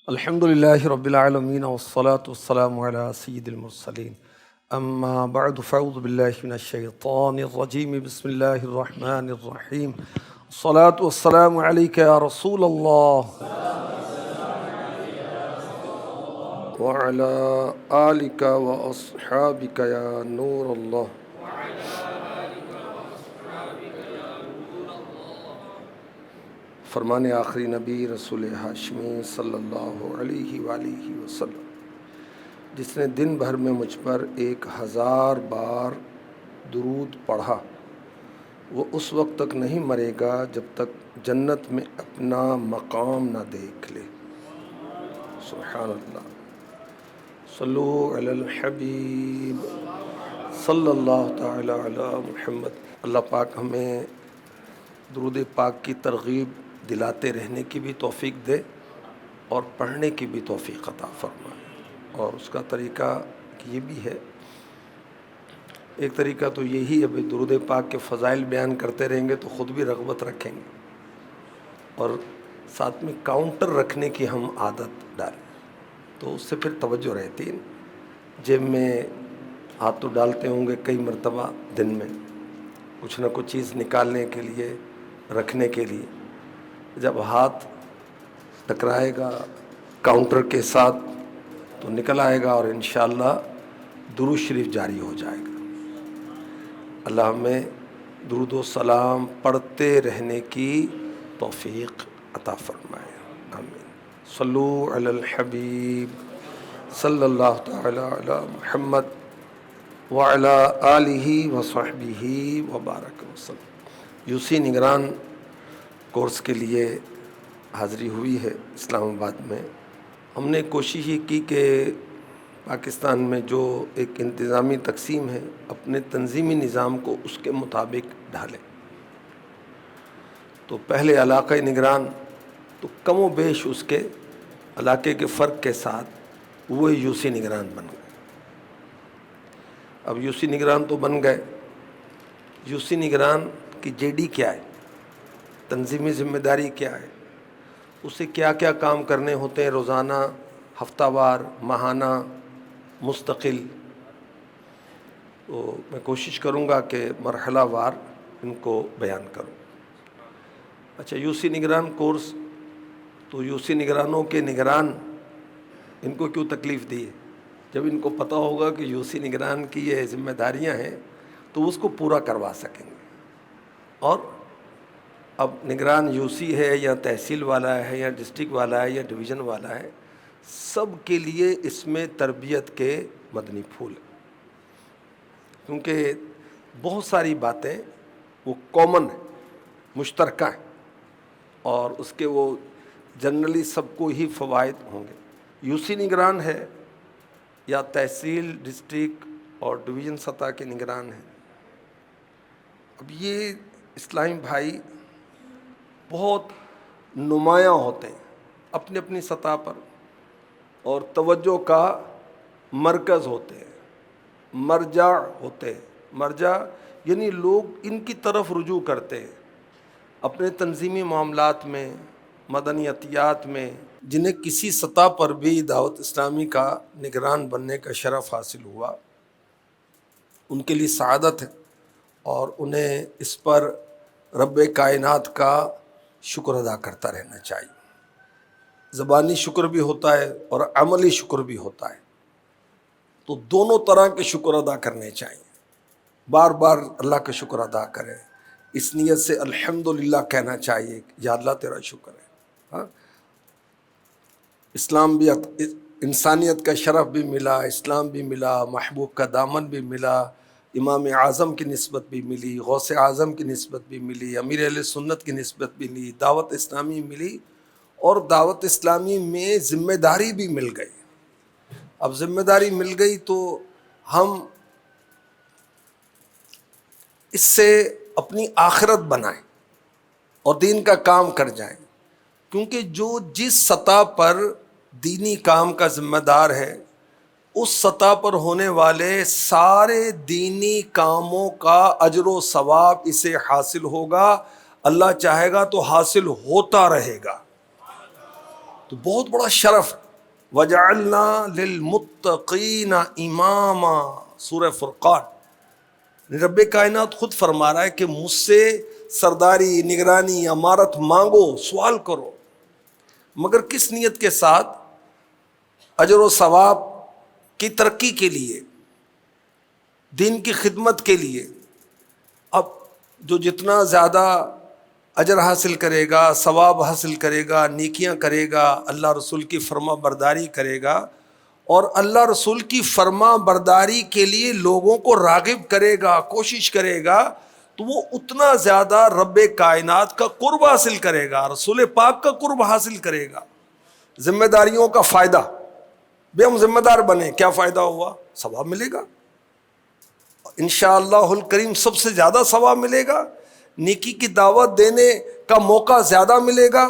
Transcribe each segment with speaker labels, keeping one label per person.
Speaker 1: الحمدللہ رب العالمین والصلاة والسلام علی سید المرسلین اما بعد فاعوذ باللہ من الشیطان الرجیم بسم اللہ الرحمن الرحیم الصلاة والسلام علیک یا رسول اللہ وعلی آلک واصحابک یا نور اللہ۔ فرمان آخری نبی رسول ہاشمی صلی اللہ علیہ وآلہ وسلم، جس نے دن بھر میں مجھ پر 1000 بار درود پڑھا وہ اس وقت تک نہیں مرے گا جب تک جنت میں اپنا مقام نہ دیکھ لے۔ سبحان اللہ۔ صلو علی الحبیب صلی اللہ تعالی علی محمد۔ اللہ پاک ہمیں درود پاک کی ترغیب دلاتے رہنے کی بھی توفیق دے اور پڑھنے کی بھی توفیق عطا فرمائے۔ اور اس کا طریقہ یہ بھی ہے، ایک طریقہ تو یہی ہے بھائی درود پاک کے فضائل بیان کرتے رہیں گے تو خود بھی رغبت رکھیں گے، اور ساتھ میں کاؤنٹر رکھنے کی ہم عادت ڈالیں تو اس سے پھر توجہ رہتی ہے۔ جیب میں ہاتھ تو ڈالتے ہوں گے کئی مرتبہ دن میں، کچھ نہ کچھ چیز نکالنے کے لیے، رکھنے کے لیے، جب ہاتھ ٹکرائے گا کاؤنٹر کے ساتھ تو نکل آئے گا اور انشاءاللہ درود شریف جاری ہو جائے گا۔ اللہ ہمیں درود و سلام پڑھتے رہنے کی توفیق عطا فرمائے، آمین۔ صلو علی الحبیب صلی اللہ تعالی علی محمد وعلی آلہ وصحبہ وبارک وسلم۔ یوسی نگران کورس کے لیے حاضری ہوئی ہے اسلام آباد میں۔ ہم نے کوشش یہ کی کہ پاکستان میں جو ایک انتظامی تقسیم ہے اپنے تنظیمی نظام کو اس کے مطابق ڈھالیں۔ تو پہلے علاقۂ نگران تو کم و بیش اس کے علاقے کے فرق کے ساتھ وہ یوسی نگران بن گئے۔ اب یوسی نگران تو بن گئے، یوسی نگران کی جے ڈی کیا ہے، تنظیمی ذمہ داری کیا ہے، اسے کیا کیا کام کرنے ہوتے ہیں روزانہ، ہفتہ وار، ماہانہ، مستقل، تو میں کوشش کروں گا کہ مرحلہ وار ان کو بیان کروں۔ اچھا، یوسی نگران کورس، تو یوسی نگرانوں کے نگران ان کو کیوں تکلیف دی ہے؟ جب ان کو پتہ ہوگا کہ یوسی نگران کی یہ ذمہ داریاں ہیں تو اس کو پورا کروا سکیں گے۔ اور اب نگران یوسی ہے یا تحصیل والا ہے یا ڈسٹرکٹ والا ہے یا ڈویژن والا ہے، سب کے لیے اس میں تربیت کے مدنی پھول ہیں، کیونکہ بہت ساری باتیں وہ کامن ہیں، مشترکہ ہیں، اور اس کے وہ جنرلی سب کو ہی فوائد ہوں گے۔ یوسی نگران ہے یا تحصیل، ڈسٹرکٹ اور ڈویژن سطح کے نگران ہیں، اب یہ اسلامی بھائی بہت نمایاں ہوتے ہیں اپنی اپنی سطح پر، اور توجہ کا مرکز ہوتے ہیں، مرجع ہوتے ہیں۔ مرجع یعنی لوگ ان کی طرف رجوع کرتے ہیں اپنے تنظیمی معاملات میں، مدنیاتیات میں، جنہیں کسی سطح پر بھی دعوت اسلامی کا نگران بننے کا شرف حاصل ہوا، ان کے لیے سعادت ہے، اور انہیں اس پر رب کائنات کا شکر ادا کرتا رہنا چاہیے۔ زبانی شکر بھی ہوتا ہے اور عملی شکر بھی ہوتا ہے، تو دونوں طرح کے شکر ادا کرنے چاہیے۔ بار بار اللہ کا شکر ادا کریں، اس نیت سے الحمدللہ کہنا چاہیے، یا اللہ تیرا شکر ہے۔ ہاں، اسلام بھی، انسانیت کا شرف بھی ملا، اسلام بھی ملا، محبوب کا دامن بھی ملا، امام اعظم کی نسبت بھی ملی، غوث اعظم کی نسبت بھی ملی، امیر اہل سنت کی نسبت بھی ملی، دعوت اسلامی ملی، اور دعوت اسلامی میں ذمہ داری بھی مل گئی۔ اب ذمہ داری مل گئی تو ہم اس سے اپنی آخرت بنائیں اور دین کا کام کر جائیں، کیونکہ جو جس سطح پر دینی کام کا ذمہ دار ہے اس سطح پر ہونے والے سارے دینی کاموں کا اجر و ثواب اسے حاصل ہوگا، اللہ چاہے گا تو حاصل ہوتا رہے گا۔ تو بہت بڑا شرف. وجعلنا للمتقین اماما، سورہ فرقان. رب کائنات خود فرما رہا ہے کہ مجھ سے سرداری، نگرانی، امارت مانگو، سوال کرو، مگر کس نیت کے ساتھ؟ اجر و ثواب کی ترقی کے لیے، دین کی خدمت کے لیے. اب جو جتنا زیادہ اجر حاصل کرے گا، ثواب حاصل کرے گا، نیکیاں کرے گا، اللہ رسول کی فرما برداری کرے گا اور اللہ رسول کی فرما برداری کے لیے لوگوں کو راغب کرے گا، کوشش کرے گا، تو وہ اتنا زیادہ رب کائنات کا قرب حاصل کرے گا، رسول پاک کا قرب حاصل کرے گا. ذمہ داریوں کا فائدہ، بے ہم ذمہ دار بنے، کیا فائدہ ہوا؟ ثواب ملے گا انشاءاللہ الکریم، سب سے زیادہ ثواب ملے گا، نیکی کی دعوت دینے کا موقع زیادہ ملے گا،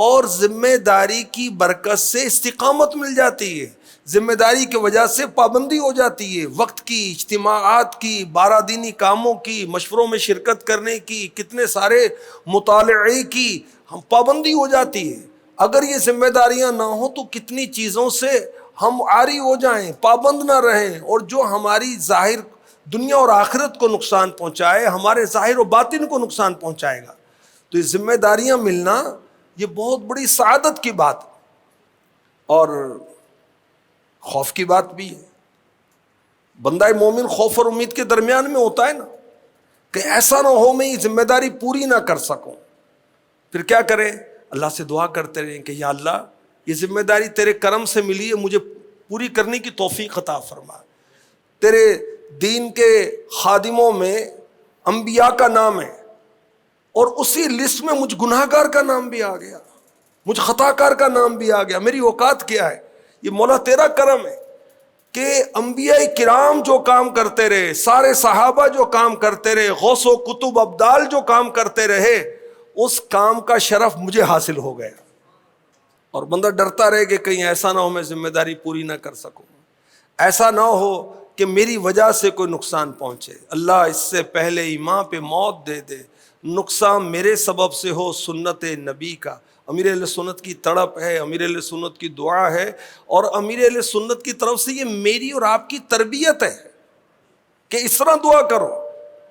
Speaker 1: اور ذمہ داری کی برکت سے استقامت مل جاتی ہے. ذمہ داری کی وجہ سے پابندی ہو جاتی ہے، وقت کی، اجتماعات کی، 12 دینی کاموں کی، مشوروں میں شرکت کرنے کی، کتنے سارے مطالعے کی ہم پابندی ہو جاتی ہے. اگر یہ ذمہ داریاں نہ ہوں تو کتنی چیزوں سے ہم عاری ہو جائیں، پابند نہ رہیں، اور جو ہماری ظاہر دنیا اور آخرت کو نقصان پہنچائے، ہمارے ظاہر و باطن کو نقصان پہنچائے گا. تو یہ ذمہ داریاں ملنا یہ بہت بڑی سعادت کی بات اور خوف کی بات بھی ہے. بندہ مومن خوف اور امید کے درمیان میں ہوتا ہے نا، کہ ایسا نہ ہو میں یہ ذمہ داری پوری نہ کر سکوں. پھر کیا کریں؟ اللہ سے دعا کرتے رہیں کہ یا اللہ یہ ذمہ داری تیرے کرم سے ملی ہے، مجھے پوری کرنے کی توفیق عطا فرما. تیرے دین کے خادموں میں انبیاء کا نام ہے، اور اسی لسٹ میں مجھ گناہ گار کا نام بھی آ گیا، مجھ خطا کار کا نام بھی آ گیا. میری اوقات کیا ہے؟ یہ مولا تیرا کرم ہے کہ انبیاء کرام جو کام کرتے رہے، سارے صحابہ جو کام کرتے رہے، غوث و کتب ابدال جو کام کرتے رہے، اس کام کا شرف مجھے حاصل ہو گیا. اور بندہ ڈرتا رہے کہ کہیں ایسا نہ ہو میں ذمہ داری پوری نہ کر سکوں، ایسا نہ ہو کہ میری وجہ سے کوئی نقصان پہنچے. اللہ اس سے پہلے ایمان پہ موت دے دے، نقصان میرے سبب سے ہو، سنت نبی کا. امیر اہل سنت کی تڑپ ہے، امیر اہل سنت کی دعا ہے، اور امیر اہل سنت کی طرف سے یہ میری اور آپ کی تربیت ہے کہ اس طرح دعا کرو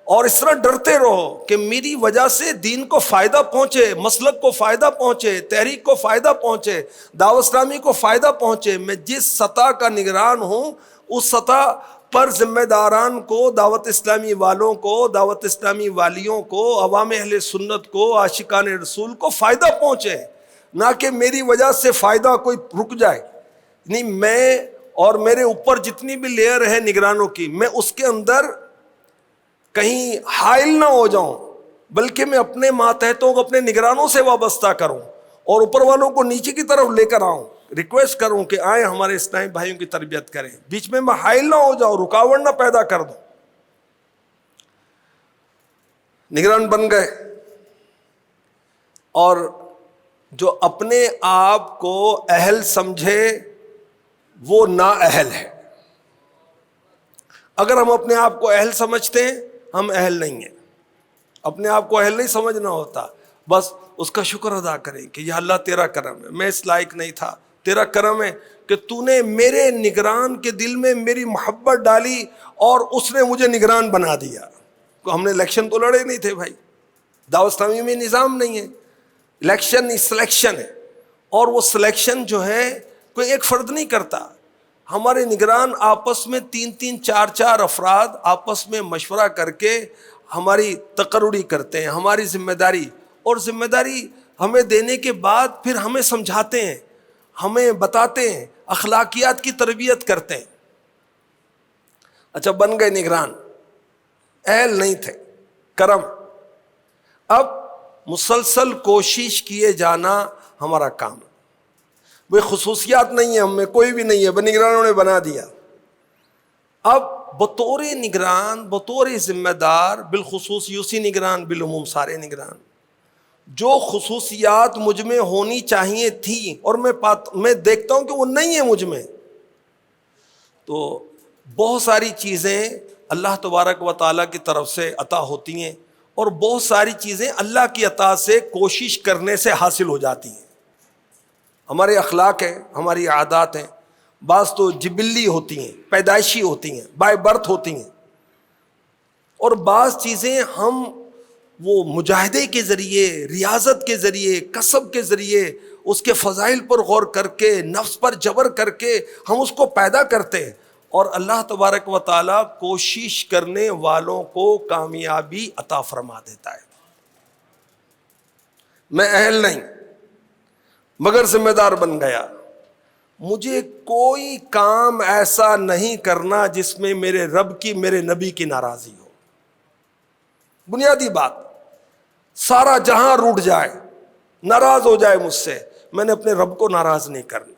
Speaker 1: اور اس طرح ڈرتے رہو کہ میری وجہ سے دین کو فائدہ پہنچے، مسلک کو فائدہ پہنچے، تحریک کو فائدہ پہنچے، دعوت اسلامی کو فائدہ پہنچے. میں جس سطح کا نگران ہوں اس سطح پر ذمہ داران کو، دعوت اسلامی والوں کو، دعوت اسلامی والیوں کو، عوام اہل سنت کو، عاشقان رسول کو فائدہ پہنچے، نہ کہ میری وجہ سے فائدہ کوئی رک جائے. نہیں، میں اور میرے اوپر جتنی بھی لیئر ہے نگرانوں کی، میں اس کے اندر کہیں حائل نہ ہو جاؤں، بلکہ میں اپنے ماتحتوں کو اپنے نگرانوں سے وابستہ کروں اور اوپر والوں کو نیچے کی طرف لے کر آؤں، ریکویسٹ کروں کہ آئیں ہمارے اسلامی بھائیوں کی تربیت کریں. بیچ میں حائل نہ ہو جاؤں، رکاوٹ نہ پیدا کر دوں. نگران بن گئے، اور جو اپنے آپ کو اہل سمجھے وہ نا اہل ہے. اگر ہم اپنے آپ کو اہل سمجھتے ہیں، ہم اہل نہیں ہیں. اپنے آپ کو اہل نہیں سمجھنا ہوتا، بس اس کا شکر ادا کریں کہ یا اللہ تیرا کرم ہے، میں اس لائق نہیں تھا، تیرا کرم ہے کہ تو نے میرے نگران کے دل میں میری محبت ڈالی اور اس نے مجھے نگران بنا دیا. ہم نے الیکشن تو لڑے نہیں تھے بھائی، دعوت اسلامی میں نظام نہیں ہے، الیکشن سلیکشن ہے، اور وہ سلیکشن جو ہے کوئی ایک فرد نہیں کرتا. ہمارے نگران آپس میں 3 4 افراد آپس میں مشورہ کر کے ہماری تقرری کرتے ہیں، ہماری ذمہ داری، اور ذمہ داری ہمیں دینے کے بعد پھر ہمیں سمجھاتے ہیں، ہمیں بتاتے ہیں، اخلاقیات کی تربیت کرتے ہیں. اچھا، بن گئے نگران، اہل نہیں تھے، کرم. اب مسلسل کوشش کیے جانا ہمارا کام. وہ خصوصیات نہیں ہیں ہم میں، کوئی بھی نہیں ہے، نگرانوں نے بنا دیا. اب بطور نگران، بطور ذمہ دار، بالخصوص یوسی نگران، بالعموم سارے نگران، جو خصوصیات مجھ میں ہونی چاہیے تھیں اور میں دیکھتا ہوں کہ وہ نہیں ہے مجھ میں، تو بہت ساری چیزیں اللہ تبارک و تعالیٰ کی طرف سے عطا ہوتی ہیں، اور بہت ساری چیزیں اللہ کی عطا سے کوشش کرنے سے حاصل ہو جاتی ہیں. ہمارے اخلاق ہیں، ہماری عادات ہیں، بعض تو جبلی ہوتی ہیں، پیدائشی ہوتی ہیں، بائی برتھ ہوتی ہیں، اور بعض چیزیں ہم وہ مجاہدے کے ذریعے، ریاضت کے ذریعے، کسب کے ذریعے، اس کے فضائل پر غور کر کے، نفس پر جبر کر کے ہم اس کو پیدا کرتے ہیں، اور اللہ تبارک و تعالیٰ کوشش کرنے والوں کو کامیابی عطا فرما دیتا ہے۔ میں اہل نہیں مگر ذمہ دار بن گیا، مجھے کوئی کام ایسا نہیں کرنا جس میں میرے رب کی، میرے نبی کی ناراضی ہو۔ بنیادی بات، سارا جہاں روٹ جائے، ناراض ہو جائے مجھ سے، میں نے اپنے رب کو ناراض نہیں کرنا،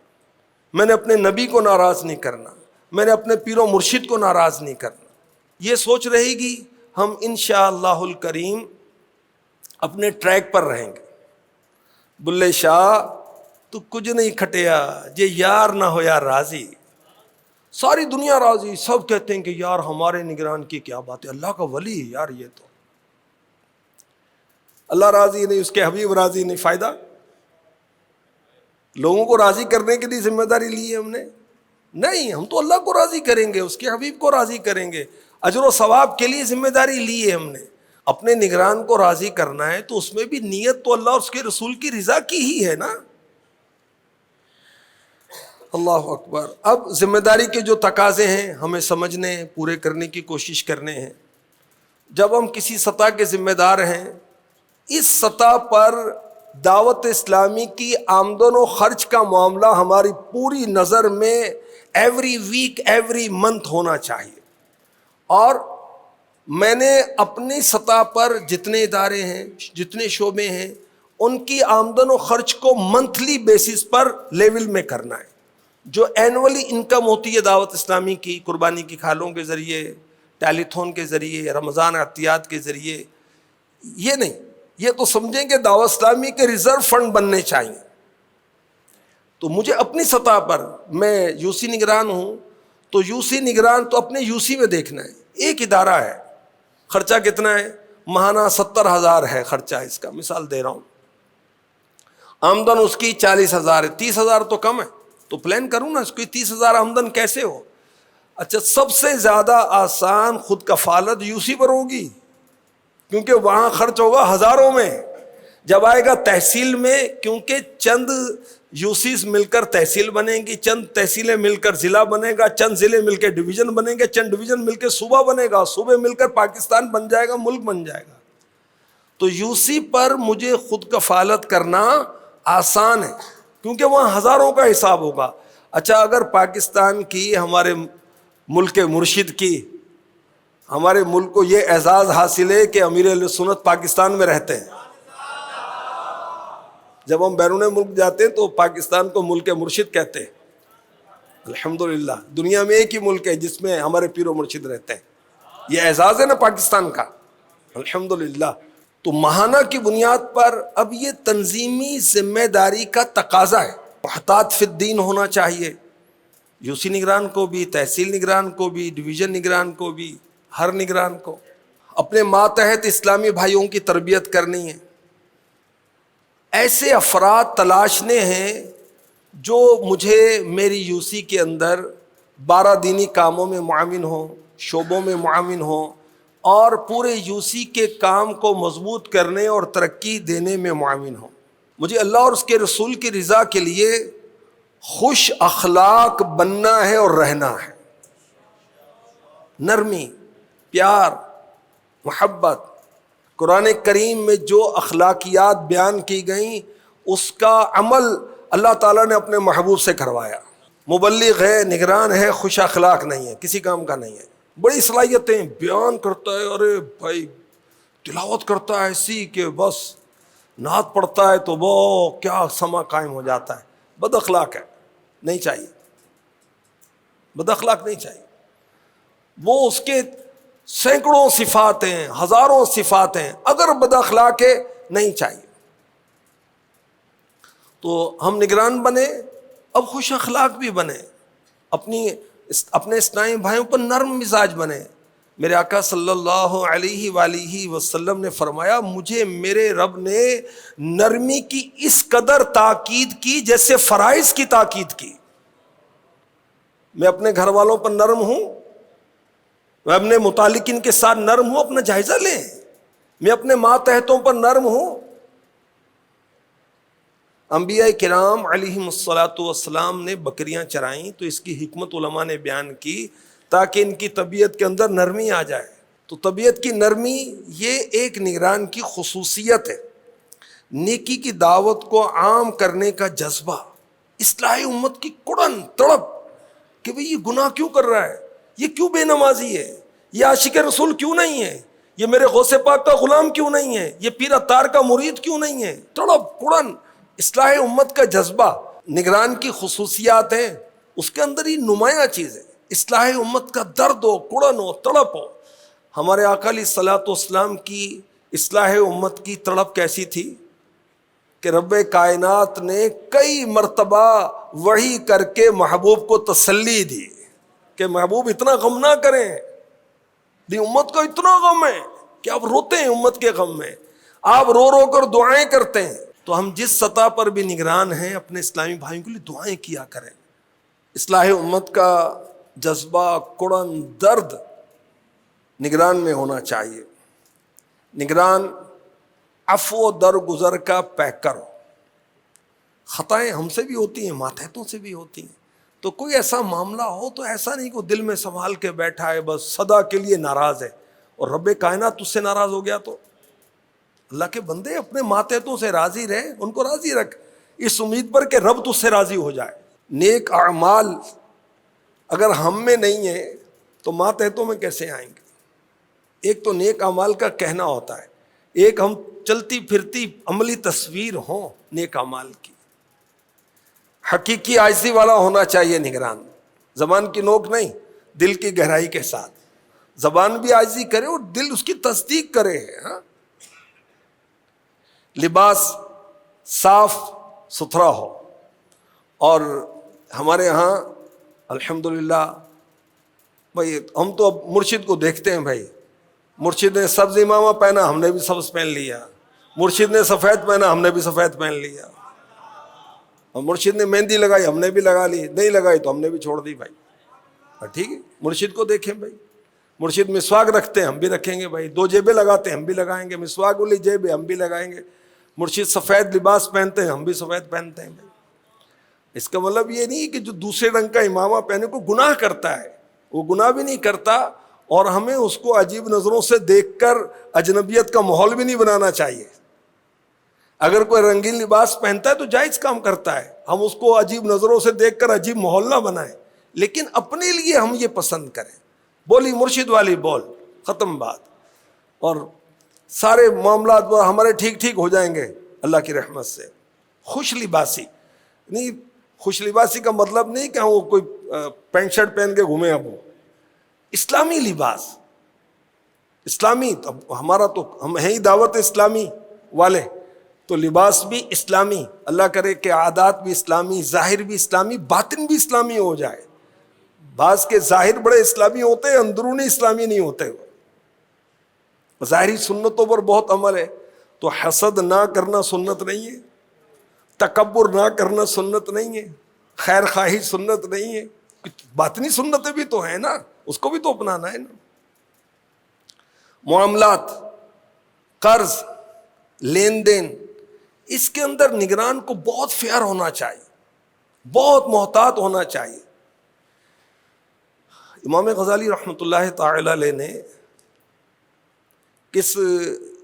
Speaker 1: میں نے اپنے نبی کو ناراض نہیں کرنا، میں نے اپنے پیر و مرشد کو ناراض نہیں کرنا۔ یہ سوچ رہے گی، ہم انشاءاللہ الکریم اپنے ٹریک پر رہیں گے۔ بلے شاہ تو کچھ نہیں کھٹیا جے یار نہ ہویا راضی۔ ساری دنیا راضی، سب کہتے ہیں کہ یار ہمارے نگران کی کیا بات ہے، اللہ کا ولی ہے یار یہ تو۔ اللہ راضی نہیں، اس کے حبیب راضی نہیں، فائدہ؟ لوگوں کو راضی کرنے کے لیے ذمہ داری لی ہے ہم نے؟ نہیں، ہم تو اللہ کو راضی کریں گے، اس کے حبیب کو راضی کریں گے، اجر و ثواب کے لیے ذمہ داری لی ہے ہم نے۔ اپنے نگران کو راضی کرنا ہے تو اس میں بھی نیت تو اللہ اور اس کے رسول کی رضا کی ہی ہے نا۔ اللہ اکبر۔ اب ذمہ داری کے جو تقاضے ہیں ہمیں سمجھنے، پورے کرنے کی کوشش کرنے ہیں۔ جب ہم کسی سطح کے ذمہ دار ہیں، اس سطح پر دعوت اسلامی کی آمدن و خرچ کا معاملہ ہماری پوری نظر میں ایوری ویک، ایوری منتھ ہونا چاہیے۔ اور میں نے اپنی سطح پر جتنے ادارے ہیں، جتنے شعبے ہیں، ان کی آمدن و خرچ کو منتھلی بیسس پر لیول میں کرنا ہے۔ جو اینولی انکم ہوتی ہے دعوت اسلامی کی، قربانی کی کھالوں کے ذریعے، ٹیلیتھون کے ذریعے، رمضان عطیات کے ذریعے، یہ نہیں، یہ تو سمجھیں کہ دعوت اسلامی کے ریزرو فنڈ بننے چاہیے۔ تو مجھے اپنی سطح پر، میں یو سی نگران ہوں تو یو سی نگران تو اپنے یو سی میں دیکھنا ہے۔ ایک ادارہ ہے، خرچہ کتنا ہے؟ ماہانہ 70,000 ہے خرچہ اس کا، مثال دے رہا ہوں، آمدن اس کی 40,000 ہے، 30,000 تو کم ہے، تو پلان کروں نا اس کی 30,000 آمدن کیسے ہو؟ اچھا، سب سے زیادہ آسان خود کفالت یو سی پر ہوگی، کیونکہ وہاں خرچ ہوگا ہزاروں میں۔ جب آئے گا تحصیل میں، کیونکہ چند یو سیز مل کر تحصیل بنیں گی، چند تحصیلیں مل کر ضلع بنے گا، چند ضلع مل کے ڈویژن بنیں گے، چند ڈویژن مل کے صوبہ بنے گا، صوبے مل کر پاکستان بن جائے گا، ملک بن جائے گا۔ تو یو سی پر مجھے خود کفالت کرنا آسان ہے، کیونکہ وہاں ہزاروں کا حساب ہوگا۔ اچھا، اگر پاکستان کی، ہمارے ملک مرشد کی، ہمارے ملک کو یہ اعزاز حاصل ہے کہ امیر اہل سنت پاکستان میں رہتے ہیں۔ جب ہم بیرون ملک جاتے ہیں تو پاکستان کو ملک مرشد کہتے ہیں۔ الحمدللہ، دنیا میں ایک ہی ملک ہے جس میں ہمارے پیر و مرشد رہتے ہیں، یہ اعزاز ہے نا پاکستان کا، الحمدللہ۔ تو ماہانہ کی بنیاد پر اب یہ تنظیمی ذمہ داری کا تقاضا ہے، محتاط فی الدین ہونا چاہیے، یو سی نگران کو بھی، تحصیل نگران کو بھی، ڈویژن نگران کو بھی، ہر نگران کو اپنے ماتحت اسلامی بھائیوں کی تربیت کرنی ہے۔ ایسے افراد تلاشنے ہیں جو مجھے میری یو سی کے اندر 12 دینی کاموں میں معاون ہوں، شعبوں میں معاون ہوں، اور پورے یو سی کے کام کو مضبوط کرنے اور ترقی دینے میں معاون ہوں۔ مجھے اللہ اور اس کے رسول کی رضا کے لیے خوش اخلاق بننا ہے اور رہنا ہے۔ نرمی، پیار، محبت۔ قرآن کریم میں جو اخلاقیات بیان کی گئیں اس کا عمل اللہ تعالیٰ نے اپنے محبوب سے کروایا۔ مبلغ ہے، نگران ہے، خوش اخلاق نہیں ہے، کسی کام کا نہیں ہے، بڑی صلاحیتیں بیان کرتا ہے، ارے بھائی تلاوت کرتا ہے ایسی کہ بس نعت پڑھتا ہے تو وہ کیا سما قائم ہو جاتا ہے۔ بد اخلاق ہے، نہیں چاہیے، بد اخلاق نہیں چاہیے۔ وہ اس کے سینکڑوں صفات ہیں، ہزاروں صفات ہیں، اگر بد اخلاق ہے نہیں چاہیے۔ تو ہم نگران بنے، اب خوش اخلاق بھی بنے، اپنے اسلامی بھائیوں پر نرم مزاج بنے، میرے آقا صلی اللہ علیہ وآلہ وسلم نے فرمایا مجھے میرے رب نے نرمی کی اس قدر تاکید کی جیسے فرائض کی تاکید کی۔ میں اپنے گھر والوں پر نرم ہوں، میں اپنے متعلقین کے ساتھ نرم ہوں، اپنا جائزہ لیں۔ میں اپنے ماتحتوں پر نرم ہوں۔ انبیاء کرام علیہم الصلاۃ والسلام نے بکریاں چرائیں تو اس کی حکمت علماء نے بیان کی تاکہ ان کی طبیعت کے اندر نرمی آ جائے۔ تو طبیعت کی نرمی یہ ایک نگران کی خصوصیت ہے۔ نیکی کی دعوت کو عام کرنے کا جذبہ، اصلاح امت کی کڑن تڑپ کہ بھئی یہ گناہ کیوں کر رہا ہے، یہ کیوں بے نمازی ہے، یہ عاشق رسول کیوں نہیں ہے، یہ میرے غوث پاک کا غلام کیوں نہیں ہے، یہ پیر اتار کا مرید کیوں نہیں ہے۔ تڑپ کڑن، اصلاح امت کا جذبہ نگران کی خصوصیات ہیں، اس کے اندر ہی نمایاں چیز ہے۔ اصلاح امت کا درد ہو، کڑن ہو، تڑپ ہو۔ ہمارے آقا علیہ الصلوۃ والسلام کی اصلاح امت کی تڑپ کیسی تھی کہ رب کائنات نے کئی مرتبہ وحی کر کے محبوب کو تسلی دی کہ محبوب اتنا غم نہ کریں، دی امت کو اتنا غم ہے کہ آپ روتے ہیں امت کے غم میں، آپ رو رو کر دعائیں کرتے ہیں۔ تو ہم جس سطح پر بھی نگران ہیں اپنے اسلامی بھائیوں کے لیے دعائیں کیا کریں۔ اصلاح امت کا جذبہ، کڑن، درد نگران میں ہونا چاہیے۔ نگران عفو و درگزر کا پیکر ہو۔ خطائیں ہم سے بھی ہوتی ہیں، ماتحتوں سے بھی ہوتی ہیں، تو کوئی ایسا معاملہ ہو تو ایسا نہیں کہ دل میں سنبھال کے بیٹھا ہے بس صدا کے لیے ناراض ہے، اور رب کائنات تجھ سے ناراض ہو گیا تو اللہ کے بندے اپنے ماتحتوں سے راضی رہے، ان کو راضی رکھ اس امید پر کہ رب تجھ سے راضی ہو جائے۔ نیک اعمال اگر ہم میں نہیں ہے تو ماتحتوں میں کیسے آئیں گے؟ ایک تو نیک اعمال کا کہنا ہوتا ہے، ایک ہم چلتی پھرتی عملی تصویر ہوں نیک اعمال کی۔ حقیقی عاجزی والا ہونا چاہیے نگران، زبان کی نوک نہیں، دل کی گہرائی کے ساتھ۔ زبان بھی عاجزی کرے اور دل اس کی تصدیق کرے۔ ہاں، لباس صاف ستھرا ہو۔ اور ہمارے یہاں الحمدللہ بھائی ہم تو اب مرشد کو دیکھتے ہیں، بھائی مرشد نے سبز امامہ پہنا ہم نے بھی سبز پہن لیا، مرشد نے سفید پہنا ہم نے بھی سفید پہن لیا، اور مرشد نے مہندی لگائی ہم نے بھی لگا لی، نہیں لگائی تو ہم نے بھی چھوڑ دی بھائی۔ ٹھیک ہے، مرشد کو دیکھیں بھائی، مرشد مسواک رکھتے ہیں ہم بھی رکھیں گے بھائی، 2 جیبیں لگاتے ہیں ہم بھی لگائیں گے، مسواک والی جیب ہم بھی لگائیں گے۔ مرشد سفید لباس پہنتے ہیں ہم بھی سفید پہنتے ہیں بھائی۔ اس کا مطلب یہ نہیں کہ جو دوسرے رنگ کا امامہ پہنے کو گناہ کرتا ہے، وہ گناہ بھی نہیں کرتا، اور ہمیں اس کو عجیب نظروں سے دیکھ کر اجنبیت کا ماحول بھی نہیں بنانا چاہیے۔ اگر کوئی رنگین لباس پہنتا ہے تو جائز کام کرتا ہے، ہم اس کو عجیب نظروں سے دیکھ کر عجیب ماحول نہ بنائیں، لیکن اپنے لیے ہم یہ پسند کریں، بولی مرشد والی بول، ختم بات، اور سارے معاملات ہمارے ٹھیک ٹھیک ہو جائیں گے اللہ کی رحمت سے۔ خوش لباسی نہیں، خوش لباسی کا مطلب نہیں کہ وہ کوئی پینٹ شرٹ پہن کے گھومے، اب اسلامی لباس، اسلامی، ہمارا تو ہم ہیں ہی دعوت اسلامی والے، تو لباس بھی اسلامی، اللہ کرے کہ عادات بھی اسلامی، ظاہر بھی اسلامی، باطن بھی اسلامی ہو جائے۔ بعض کے ظاہر بڑے اسلامی ہوتے ہیں، اندرونی اسلامی نہیں ہوتے۔ ظاہری سنتوں پر بہت عمل ہے، تو حسد نہ کرنا سنت نہیں ہے، تکبر نہ کرنا سنت نہیں ہے، خیر خواہی سنت نہیں ہے، باطنی سنتیں بھی تو ہیں نا، اس کو بھی تو اپنانا ہے نا۔ معاملات، قرض، لین دین، اس کے اندر نگران کو بہت فیئر ہونا چاہیے، بہت محتاط ہونا چاہیے۔ امام غزالی رحمۃ اللہ تعالی علیہ نے کس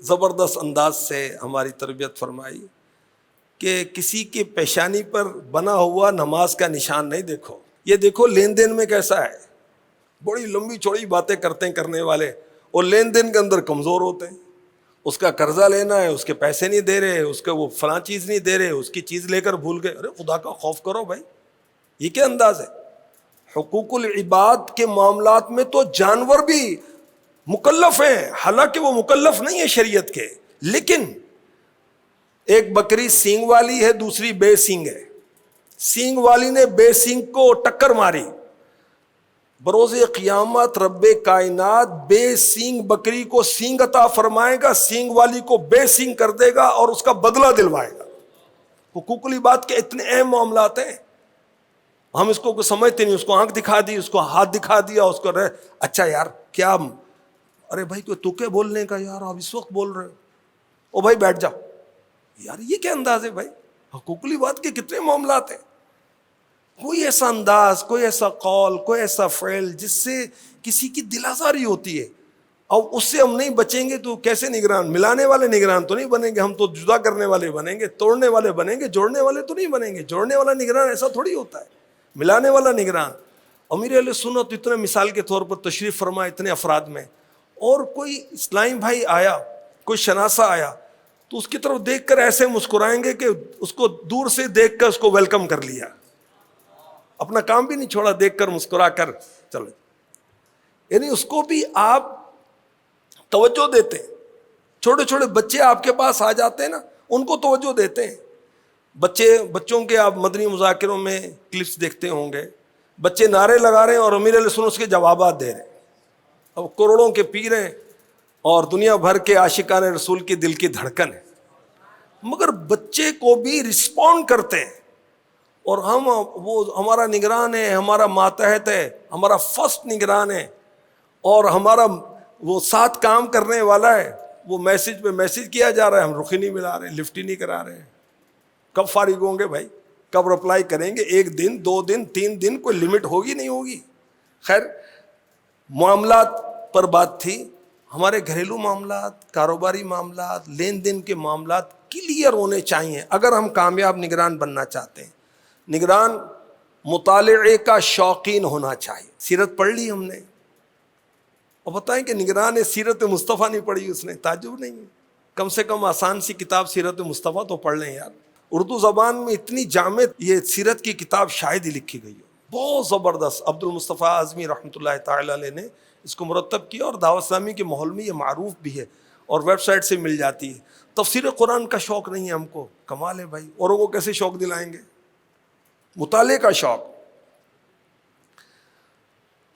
Speaker 1: زبردست انداز سے ہماری تربیت فرمائی کہ کسی کی پیشانی پر بنا ہوا نماز کا نشان نہیں دیکھو، یہ دیکھو لین دین میں کیسا ہے۔ بڑی لمبی چوڑی باتیں کرتے ہیں کرنے والے، اور لین دین کے اندر کمزور ہوتے ہیں۔ اس کا قرضہ لینا ہے، اس کے پیسے نہیں دے رہے، اس کے وہ فلاں چیز نہیں دے رہے، اس کی چیز لے کر بھول گئے۔ ارے خدا کا خوف کرو بھائی، یہ کیا انداز ہے؟ حقوق العباد کے معاملات میں تو جانور بھی مکلف ہیں، حالانکہ وہ مکلف نہیں ہے شریعت کے، لیکن ایک بکری سینگ والی ہے، دوسری بے سینگ ہے۔ سینگ والی نے بے سینگ کو ٹکر ماری، بروز قیامت رب کائنات بے سینگ بکری کو سینگ عطا فرمائے گا، سینگ والی کو بے سینگ کر دے گا اور اس کا بدلہ دلوائے گا۔ حقوق العباد کے اتنے اہم معاملات ہیں، ہم اس کو سمجھتے نہیں۔ اس کو آنکھ دکھا دی، اس کو ہاتھ دکھا دیا، اس کو اچھا یار کیا، ارے بھائی کوئی تو کیا بولنے کا یار، آپ اس وقت بول رہے ہو، او بھائی بیٹھ جاؤ یار، یہ کیا انداز ہے بھائی؟ حقوق العباد کے کتنے معاملات ہیں، کوئی ایسا انداز، کوئی ایسا قول، کوئی ایسا فعل جس سے کسی کی دل آزاری ہوتی ہے، اور اس سے ہم نہیں بچیں گے تو کیسے نگران؟ ملانے والے نگران تو نہیں بنیں گے، ہم تو جدا کرنے والے بنیں گے، توڑنے والے بنیں گے، جوڑنے والے تو نہیں بنیں گے۔ جوڑنے والا نگران ایسا تھوڑی ہوتا ہے، ملانے والا نگران۔ امیر اہل سنت اتنے مثال کے طور پر تشریف فرما اتنے افراد میں، اور کوئی اسلامی بھائی آیا، کوئی شناسہ آیا تو اس کی طرف دیکھ کر ایسے مسکرائیں گے کہ اس کو دور سے دیکھ کر اس کو ویلکم کر لیا، اپنا کام بھی نہیں چھوڑا، دیکھ کر مسکرا کر چلو۔ یعنی اس کو بھی آپ توجہ دیتے ہیں۔ چھوٹے چھوٹے بچے آپ کے پاس آ جاتے ہیں نا، ان کو توجہ دیتے ہیں۔ بچوں کے آپ مدنی مذاکروں میں کلپس دیکھتے ہوں گے، بچے نعرے لگا رہے ہیں اور امیر علیہ سنت اس کے جوابات دے رہے ہیں۔ اب کروڑوں کے پیر ہیں اور دنیا بھر کے عاشقان رسول کی دل کی دھڑکن ہے، مگر بچے کو بھی رسپونڈ کرتے ہیں، اور وہ ہمارا نگران ہے، ہمارا ماتحت ہے، ہمارا فرسٹ نگران ہے، اور ہمارا وہ ساتھ کام کرنے والا ہے، وہ میسج پہ میسج کیا جا رہا ہے، ہم رخ ہی نہیں ملا رہے ہیں، لفٹ ہی نہیں کرا رہے ہیں۔ کب فارغ ہوں گے بھائی؟ کب رپلائی کریں گے؟ 1 دن 2 دن 3 دن، کوئی لمٹ ہوگی نہیں ہوگی؟ خیر، معاملات پر بات تھی۔ ہمارے گھریلو معاملات، کاروباری معاملات، لین دین کے معاملات کلیئر ہونے چاہیے اگر ہم کامیاب نگران بننا چاہتے ہیں۔ نگران مطالعے کا شوقین ہونا چاہیے۔ سیرت پڑھ لی ہم نے، اور بتائیں کہ نگران نے سیرت مصطفیٰ نہیں پڑھی، اس نے تعجب نہیں ہے؟ کم سے کم آسان سی کتاب سیرت مصطفیٰ تو پڑھ لیں یار۔ اردو زبان میں اتنی جامع یہ سیرت کی کتاب شاید ہی لکھی گئی ہے، بہت زبردست۔ عبد المصطفیٰ اعظمی رحمۃ اللہ تعالی علیہ نے اس کو مرتب کیا، اور دعوت اسلامی کے ماحول میں یہ معروف بھی ہے، اور ویب سائٹ سے مل جاتی ہے۔ تفسیر قرآن کا شوق نہیں ہے ہم کو، کمال ہے بھائی، اوروں کو کیسے شوق دلائیں گے؟ مطالعے کا شوق۔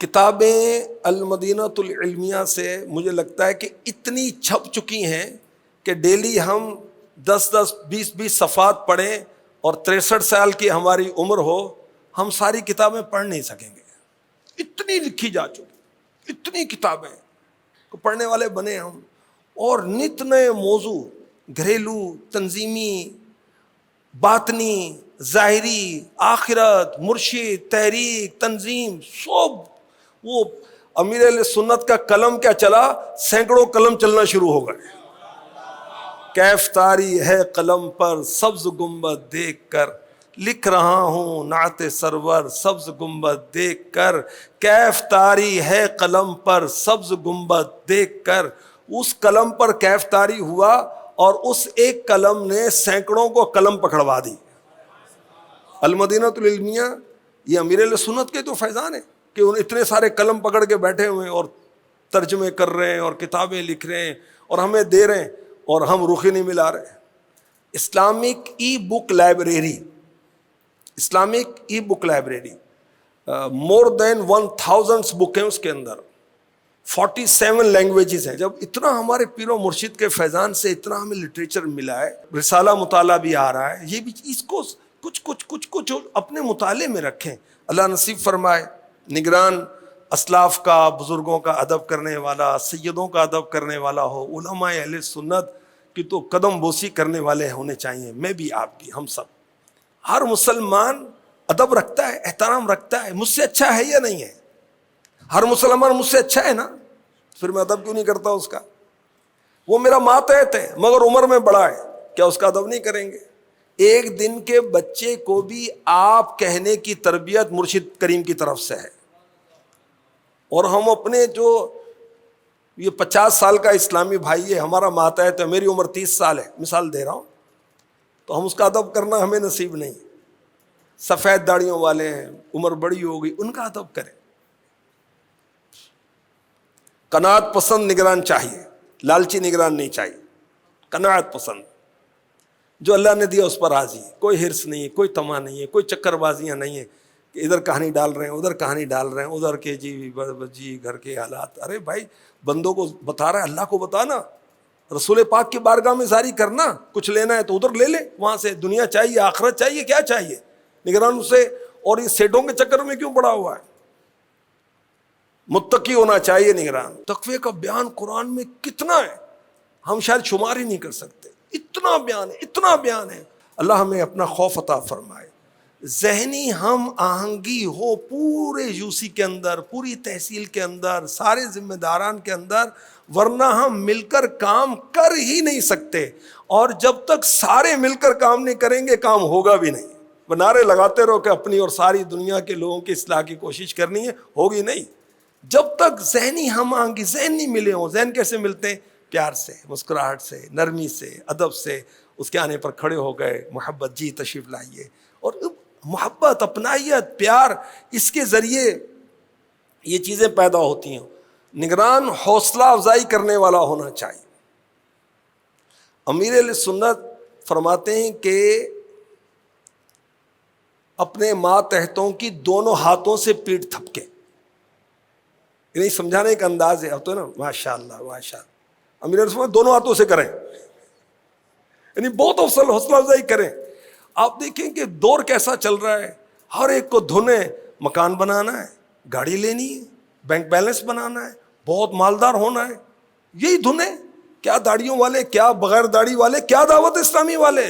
Speaker 1: کتابیں المدینۃ العلمیہ سے مجھے لگتا ہے کہ اتنی چھپ چکی ہیں کہ ڈیلی ہم 10 20 صفحات پڑھیں، اور 63 سال کی ہماری عمر ہو، ہم ساری کتابیں پڑھ نہیں سکیں گے، اتنی لکھی جا چکی، اتنی کتابیں پڑھنے والے بنے ہم۔ اور نت نئے موضوع، گھریلو، تنظیمی، باطنی، ظاہری، آخرت، مرشد، تحریک، تنظیم، سب۔ وہ امیر اہل سنت کا قلم کیا چلا، سینکڑوں قلم چلنا شروع ہو گئے۔ کیف طاری ہے قلم پر سبز گنبد دیکھ کر، لکھ رہا ہوں نعت سرور سبز گنبد دیکھ کر، کیف طاری ہے قلم پر سبز گنبد دیکھ کر۔ اس قلم پر کیف طاری ہوا، اور اس ایک قلم نے سینکڑوں کو قلم پکڑوا دی۔ المدینۃ العلمیہ یہ امیر اہل سنت کے تو فیضان ہیں کہ ان اتنے سارے قلم پکڑ کے بیٹھے ہوئے ہیں، اور ترجمے کر رہے ہیں، اور کتابیں لکھ رہے ہیں، اور ہمیں دے رہے ہیں، اور ہم رخ ہی نہیں ملا رہے۔ اسلامک ای بک لائبریری، اسلامک ای بک لائبریری، مور دین 1000 بک ہیں اس کے اندر، 47 لینگویجز ہیں۔ جب اتنا ہمارے پیر و مرشد کے فیضان سے اتنا ہمیں لٹریچر ملا ہے، رسالہ مطالعہ بھی آ رہا ہے، یہ بھی اس کو کچھ اپنے مطالعے میں رکھیں۔ اللہ نصیب فرمائے نگران اسلاف کا، بزرگوں کا ادب کرنے والا، سیدوں کا ادب کرنے والا ہو، علماء اہل سنت کی تو قدم بوسی کرنے والے ہونے چاہیے۔ میں بھی، آپ بھی، ہم سب۔ ہر مسلمان ادب رکھتا ہے، احترام رکھتا ہے، مجھ سے اچھا ہے یا نہیں ہے؟ ہر مسلمان مجھ سے اچھا ہے نا، پھر میں ادب کیوں نہیں کرتا اس کا؟ وہ میرا ماتحت ہے مگر عمر میں بڑا ہے، کیا اس کا ادب نہیں کریں گے؟ ایک دن کے بچے کو بھی آپ کہنے کی تربیت مرشد کریم کی طرف سے ہے، اور ہم اپنے جو یہ 50 سال کا اسلامی بھائی ہے، ہمارا ماتحت ہے، میری عمر 30 سال ہے، مثال دے رہا ہوں، تو ہم اس کا ادب کرنا ہمیں نصیب نہیں۔ سفید داڑیوں والے ہیں، عمر بڑی ہو گئی، ان کا ادب کریں۔ قناعت پسند نگران چاہیے، لالچی نگران نہیں چاہیے، قناعت پسند، جو اللہ نے دیا اس پر راضی، کوئی حرص نہیں ہے، کوئی طمع نہیں ہے، کوئی چکر بازیاں نہیں ہے کہ ادھر کہانی ڈال رہے ہیں, ادھر کہانی ڈال رہے ہیں, ادھر کے جی گھر کے حالات. ارے بھائی بندوں کو بتا رہا ہے, اللہ کو بتانا, رسول پاک کی بارگاہ میں جاری کرنا. کچھ لینا ہے تو ادھر لے لے, وہاں سے دنیا چاہیے, آخرت چاہیے, کیا چاہیے نگران سے. اور یہ سیٹوں کے چکر میں کیوں پڑا ہوا ہے؟ متقی ہونا چاہیے نگران. تقوی کا بیان قرآن میں کتنا ہے, ہم شاید شمار ہی نہیں کر سکتے. اتنا بیان ہے, اتنا بیان ہے. اللہ ہمیں اپنا خوف عطا فرمائے, ذہنی ہم آہنگی ہو پورے یوسی کے اندر, پوری تحصیل کے اندر, سارے ذمہ داران کے اندر, ورنہ ہم مل کر کام کر ہی نہیں سکتے. اور جب تک سارے مل کر کام نہیں کریں گے کام ہوگا بھی نہیں. وہ نعرے لگاتے رہو کہ اپنی اور ساری دنیا کے لوگوں کی اصلاح کی کوشش کرنی ہے, ہوگی نہیں. جب تک ذہنی ہم آہنگی, ذہن نہیں ملے ہوں. ذہن کیسے ملتے ہیں؟ پیار سے, مسکراہٹ سے, نرمی سے, ادب سے. اس کے آنے پر کھڑے ہو گئے, محبت, جی تشریف لائیے. اور محبت, اپنائیت, پیار, اس کے ذریعے یہ چیزیں پیدا ہوتی ہیں. نگران حوصلہ افزائی کرنے والا ہونا چاہیے. امیر اہل سنت فرماتے ہیں کہ اپنے ماتحتوں کی دونوں ہاتھوں سے پیٹھ تھپکے. یعنی سمجھانے کا انداز ہے, اب تو نا ماشاء اللہ ماشاء اللہ, امیر اہل سنت دونوں ہاتھوں سے کریں, یعنی بہت حوصلہ افزائی کریں. آپ دیکھیں کہ دور کیسا چل رہا ہے, ہر ایک کو دھن ہے, مکان بنانا ہے, گاڑی لینی ہے, بینک بیلنس بنانا ہے, بہت مالدار ہونا ہے, یہی دھن ہے. کیا داڑیوں والے, کیا بغیر داڑھی والے, کیا دعوت اسلامی والے.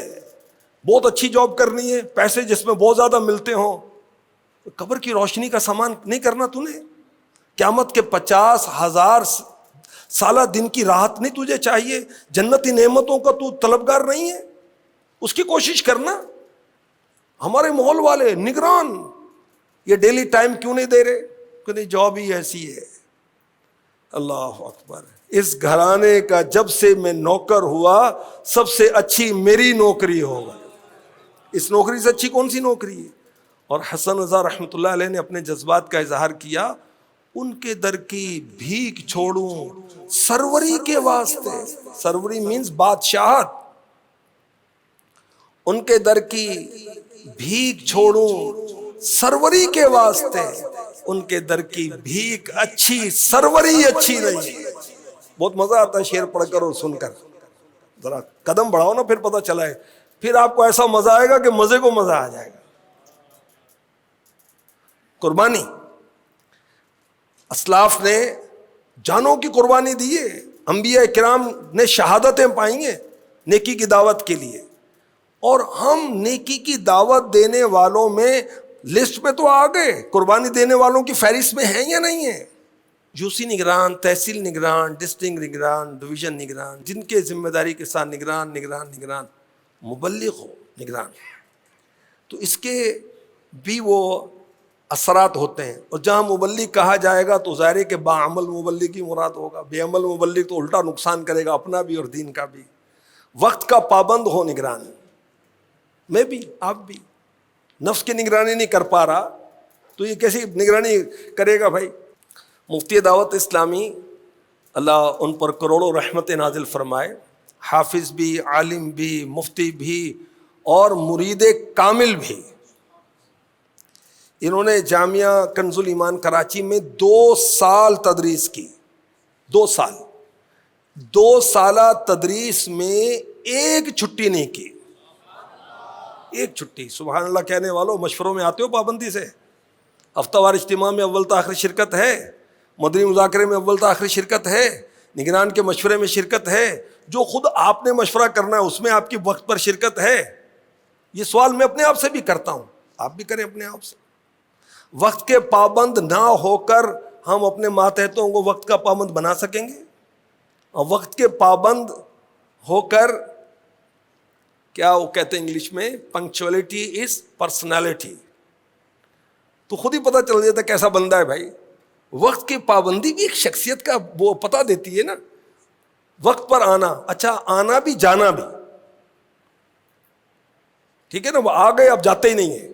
Speaker 1: بہت اچھی جاب کرنی ہے, پیسے جس میں بہت زیادہ ملتے ہوں. قبر کی روشنی کا سامان نہیں کرنا تو نے, قیامت کے 50,000 سالہ دن کی راحت نہیں تجھے چاہیے, جنتی نعمتوں کا تو طلبگار نہیں ہے, اس کی کوشش کرنا. ہمارے ماحول والے نگران یہ ڈیلی ٹائم کیوں نہیں دے رہے؟ کہ نہیں جاب ہی ایسی ہے. اللہ اکبر. اس گھرانے کا جب سے میں نوکر ہوا سب سے اچھی میری نوکری ہوگا. اس نوکری سے اچھی کون سی نوکری ہے؟ اور حسن رضا رحمۃ اللہ علیہ نے اپنے جذبات کا اظہار کیا, ان کے در کی بھیک چھوڑوں سروری کے واسطے. سروری مینز بادشاہت. ان کے در کی بھیک چھوڑوں سروری کے واسطے, ان کے در کی بھیک اچھی, سروری اچھی نہیں. بہت مزہ آتا ہے شعر پڑھ کر اور سن کر. ذرا قدم بڑھاؤ نا, پھر پتہ چلا ہے, پھر آپ کو ایسا مزہ آئے گا کہ مزے کو مزہ آ جائے گا. قربانی, اسلاف نے جانوں کی قربانی دی ہے. انبیاء کرام نے شہادتیں پائیں گے نیکی کی دعوت کے لیے, اور ہم نیکی کی دعوت دینے والوں میں لسٹ میں تو آ گئے, قربانی دینے والوں کی فہرست میں ہیں یا نہیں ہیں؟ یوسی نگران, تحصیل نگران, ڈسٹرکٹ نگران, ڈویژن نگران, جن کے ذمہ داری کے ساتھ نگران مبلغ ہو نگران, تو اس کے بھی وہ اثرات ہوتے ہیں. اور جہاں مبلغ کہا جائے گا تو ظاہر ہے کہ باعمل مبلغ کی مراد ہوگا, بے عمل مبلغ تو الٹا نقصان کرے گا, اپنا بھی اور دین کا بھی. وقت کا پابند ہو نگران, میں بھی آپ بھی. نفس کی نگرانی نہیں کر پا رہا تو یہ کیسی نگرانی کرے گا بھائی؟ مفتی دعوت اسلامی, اللہ ان پر کروڑوں رحمت نازل فرمائے, حافظ بھی, عالم بھی, مفتی بھی اور مرید کامل بھی. انہوں نے جامعہ کنز الایمان کراچی میں 2 سال تدریس کی. 2 سال, 2 سالہ تدریس میں ایک چھٹی نہیں کی. ایک چھٹی. سبحان اللہ کہنے والوں, مشوروں میں آتے ہو پابندی سے؟ ہفتہ وار اجتماع میں اول تاخیر شرکت ہے, مدنی مذاکرے میں اول تاخیر شرکت ہے, نگران کے مشورے میں شرکت ہے, جو خود آپ نے مشورہ کرنا ہے اس میں آپ کی وقت پر شرکت ہے. یہ سوال میں اپنے آپ سے بھی کرتا ہوں, آپ بھی کریں اپنے آپ سے. وقت کے پابند نہ ہو کر ہم اپنے ماتحتوں کو وقت کا پابند بنا سکیں گے؟ اور وقت کے پابند ہو کر, کیا وہ کہتے ہیں انگلش میں, پنکچولیٹی از پرسنالٹی. تو خود ہی پتہ چل جاتا کیسا بندہ ہے بھائی. وقت کی پابندی بھی ایک شخصیت کا وہ پتہ دیتی ہے نا. وقت پر آنا, اچھا آنا بھی جانا بھی, ٹھیک ہے نا. وہ آ گئے اب جاتے ہی نہیں ہیں,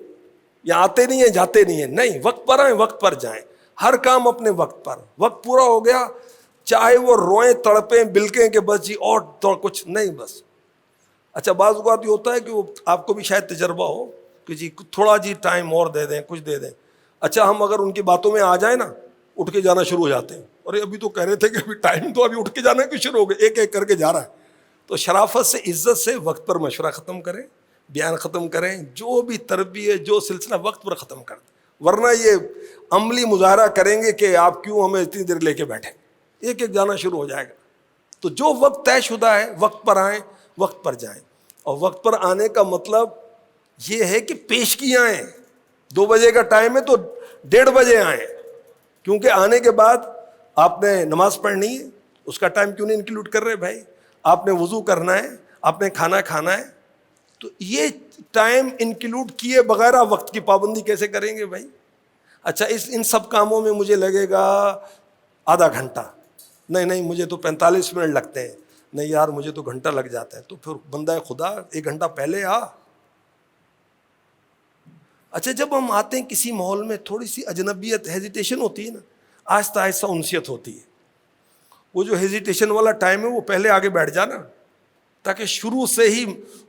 Speaker 1: یا آتے نہیں ہیں جاتے نہیں ہیں, نہیں, وقت پر آئیں وقت پر جائیں. ہر کام اپنے وقت پر. وقت پورا ہو گیا چاہے وہ روئیں تڑپیں بلکیں کہ بس جی اور تو کچھ نہیں بس. اچھا بعض اوقات یہ ہوتا ہے کہ وہ آپ کو بھی شاید تجربہ ہو, کہ جی تھوڑا جی ٹائم اور دے دیں، کچھ دے دیں. اچھا ہم اگر ان کی باتوں میں آ جائیں نا، اٹھ کے جانا شروع ہو جاتے ہیں. ارے ابھی تو کہہ رہے تھے کہ ابھی ٹائم تو ابھی اٹھ کے جانا کیوں شروع ہو گئے، ایک ایک کر کے جا رہا ہے. تو شرافت سے، عزت سے وقت پر مشورہ ختم کریں، بیان ختم کریں، جو بھی تربیت، جو سلسلہ وقت پر ختم کر دیں، ورنہ یہ عملی مظاہرہ کریں گے کہ آپ کیوں ہمیں اتنی دیر لے کے بیٹھے. ایک ایک جانا شروع ہو جائے گا. تو جو وقت طے شدہ ہے وقت پر آئیں، وقت پر جائیں. اور وقت پر آنے کا مطلب یہ ہے کہ پیشگی آئیں. 2 بجے کا ٹائم ہے تو 1:30 بجے آئیں، کیونکہ آنے کے بعد آپ نے نماز پڑھنی ہے. اس کا ٹائم کیوں نہیں انکلوڈ کر رہے بھائی؟ آپ نے وضو کرنا ہے، آپ نے کھانا کھانا ہے. تو یہ ٹائم انکلوڈ کیے بغیر وقت کی پابندی کیسے کریں گے بھائی؟ اچھا ان سب کاموں میں مجھے لگے گا آدھا گھنٹہ، نہیں مجھے تو 45 منٹ لگتے ہیں، نہیں یار مجھے تو گھنٹہ لگ جاتا ہے. تو پھر بندہ خدا 1 گھنٹہ پہلے آ. اچھا جب ہم آتے ہیں کسی ماحول میں تھوڑی سی اجنبیت، ہیزیٹیشن ہوتی ہے نا، آہستہ آہستہ انسیت ہوتی ہے. وہ جو ہیزیٹیشن والا ٹائم ہے وہ پہلے آگے بیٹھ جانا، تاکہ شروع سے ہی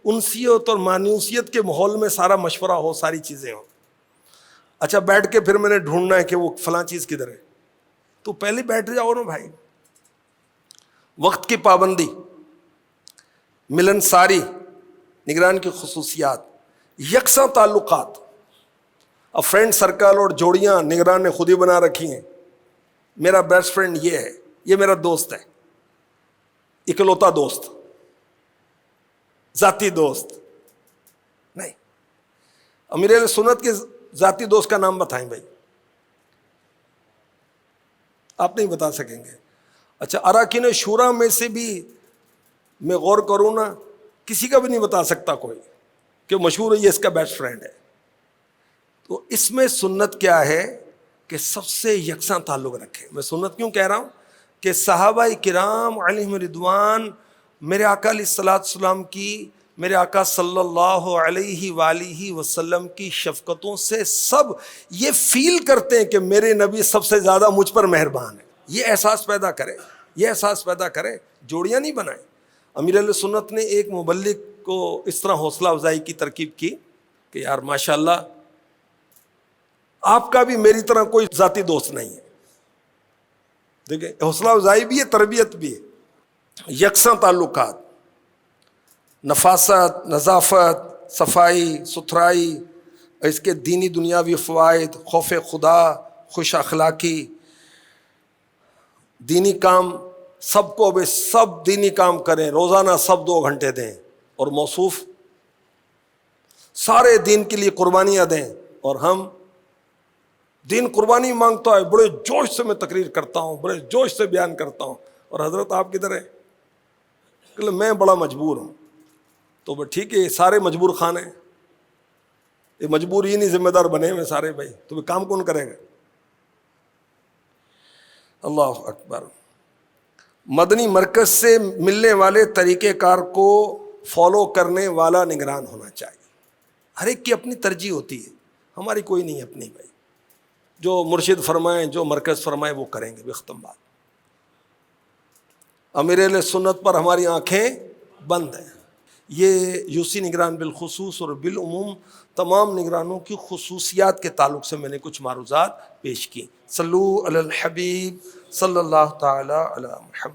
Speaker 1: انسیت اور مانوسیت کے ماحول میں سارا مشورہ ہو، ساری چیزیں ہوں. اچھا بیٹھ کے پھر میں نے ڈھونڈنا ہے کہ وہ فلاں چیز کدھر ہے، تو پہلے بیٹھ جاؤ نا بھائی. وقت کی پابندی، ملنساری، نگران کی خصوصیات، یکساں تعلقات. اب فرینڈ سرکل اور جوڑیاں نگران نے خود ہی بنا رکھی ہیں. میرا بیسٹ فرینڈ یہ ہے، یہ میرا دوست ہے، اکلوتا دوست، ذاتی دوست نہیں. امیر اہل سنت کے ذاتی دوست کا نام بتائیں بھائی، آپ نہیں بتا سکیں گے. اچھا اراکین شورا میں سے بھی میں غور کروں نا، کسی کا بھی نہیں بتا سکتا کوئی کہ مشہور ہے یہ اس کا بیسٹ فرینڈ ہے. تو اس میں سنت کیا ہے کہ سب سے یکساں تعلق رکھے. میں سنت کیوں کہہ رہا ہوں کہ صحابہ کرام علیہم رضوان میرے آقا علیہ الصلوۃ والسلام کی، میرے آقا صلی اللہ علیہ وآلہ وسلم کی شفقتوں سے سب یہ فیل کرتے ہیں کہ میرے نبی سب سے زیادہ مجھ پر مہربان ہے. یہ احساس پیدا کرے، یہ احساس پیدا کرے، جوڑیاں نہیں بنائیں. امیر اہل سنت نے ایک مبلغ کو اس طرح حوصلہ افزائی کی ترکیب کی کہ یار ماشاءاللہ آپ کا بھی میری طرح کوئی ذاتی دوست نہیں ہے. دیکھیں حوصلہ افزائی بھی ہے، تربیت بھی ہے. یکساں تعلقات، نفاست، نظافت، صفائی ستھرائی، اس کے دینی دنیاوی فوائد، خوف خدا، خوش اخلاقی، دینی کام سب کو بھی سب دینی کام کریں، روزانہ سب 2 گھنٹے دیں، اور موصوف سارے دین کے لیے قربانیاں دیں. اور ہم دین قربانی مانگتا ہے، بڑے جوش سے میں تقریر کرتا ہوں، بڑے جوش سے بیان کرتا ہوں، اور حضرت آپ کدھر ہیں؟ کہ میں بڑا مجبور ہوں. تو ٹھیک ہے، سارے مجبور خان ہیں، یہ مجبور ہی نہیں ذمہ دار بنے ہوئے سارے بھائی، تو کام کون کرے گا؟ اللہ اکبر. مدنی مرکز سے ملنے والے طریقہ کار کو فالو کرنے والا نگران ہونا چاہیے. ہر ایک کی اپنی ترجیح ہوتی ہے، ہماری کوئی نہیں اپنی بھائی. جو مرشد فرمائیں، جو مرکز فرمائے وہ کریں گے، ختم بات. امیر اہل سنت پر ہماری آنکھیں بند ہیں. یہ یوسی نگران بالخصوص اور بالعموم تمام نگرانوں کی خصوصیات کے تعلق سے میں نے کچھ معروضات پیش کی. صلو علی الحبیب صلی اللہ تعالی علی محمد.